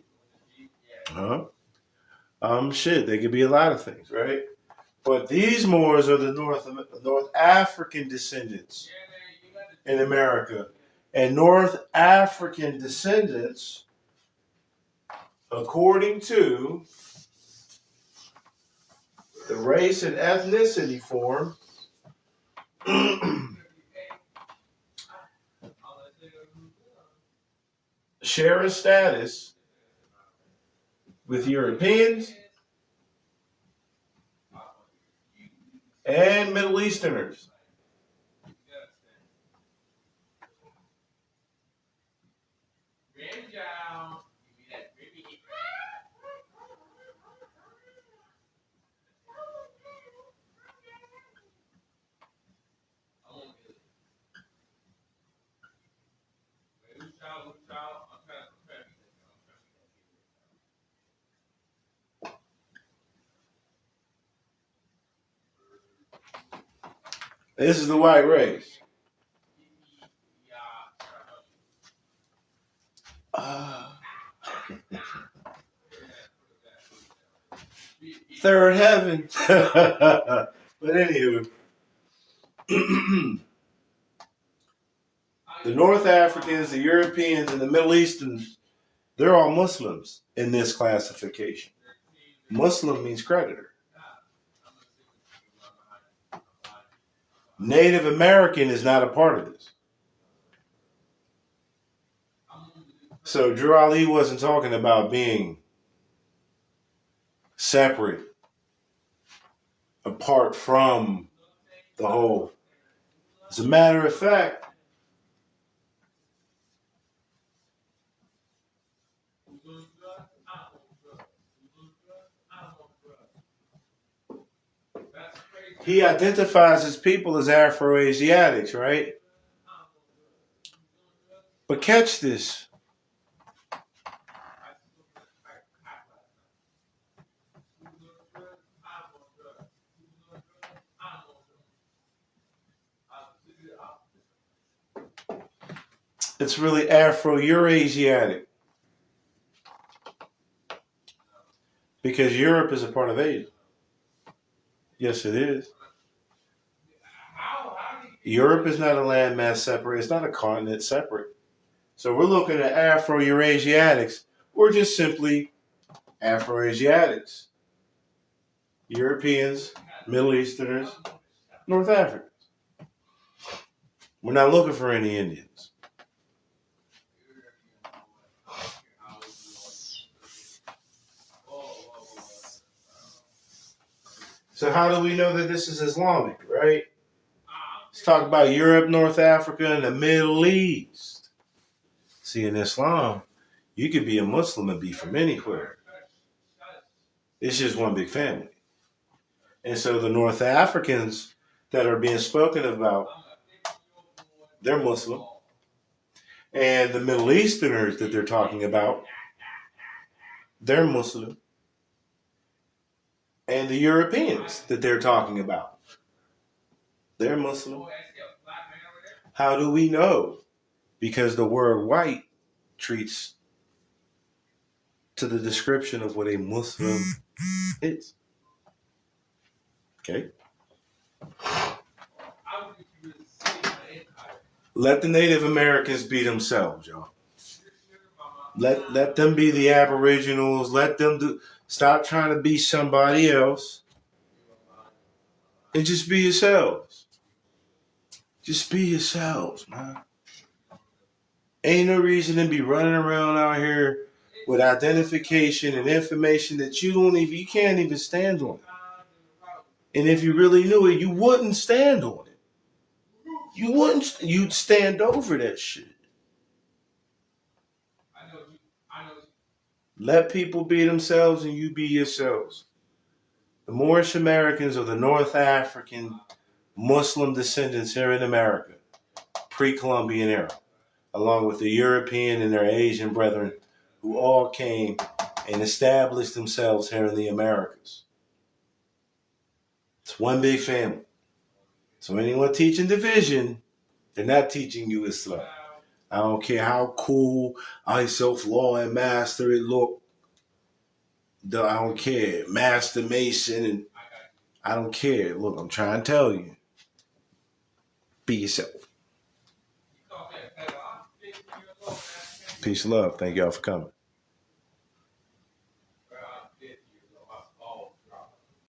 They could be a lot of things, right? But these Moors are the North African descendants in America. And North African descendants, according to the race and ethnicity form, share a status with Europeans and Middle Easterners. This is the white race. Third heaven. But anywho, the North Africans, the Europeans, and the Middle Easterns, they're all Muslims in this classification. Muslim means creditor. Native American is not a part of this. So Drew Ali wasn't talking about being separate, apart from the whole. As a matter of fact, he identifies his people as Afro-Asiatics, right? But catch this. It's really Afro-Eurasiatic. Because Europe is a part of Asia. Yes, it is. Europe is not a landmass separate. It's not a continent separate. So we're looking at Afro-Eurasiatics, or just simply Afro-Asiatics, Europeans, Middle Easterners, North Africans. We're not looking for any Indians. So how do we know that this is Islamic, right? Let's talk about Europe, North Africa, and the Middle East. See, in Islam, you could be a Muslim and be from anywhere. It's just one big family. And so the North Africans that are being spoken about, they're Muslim. And the Middle Easterners that they're talking about, they're Muslim. And the Europeans that they're talking about, they're Muslim. How do we know? Because the word white treats to the description of what a Muslim is. Okay? Let the Native Americans be themselves, y'all. Let them be the Aboriginals. Let them do. Stop trying to be somebody else. And just be yourselves. Just be yourselves, man. Ain't no reason to be running around out here with identification and information that you can't even stand on. And if you really knew it, you wouldn't stand on it. You'd stand over that shit. Let people be themselves and you be yourselves. The Moorish Americans are the North African Muslim descendants here in America, pre-Columbian era, along with the European and their Asian brethren who all came and established themselves here in the Americas. It's one big family. So anyone teaching division, they're not teaching you Islam. I don't care how cool I self-law and master it look. I don't care. Master Mason, and I don't care. Look, I'm trying to tell you. Be yourself. Peace and love. Thank y'all for coming.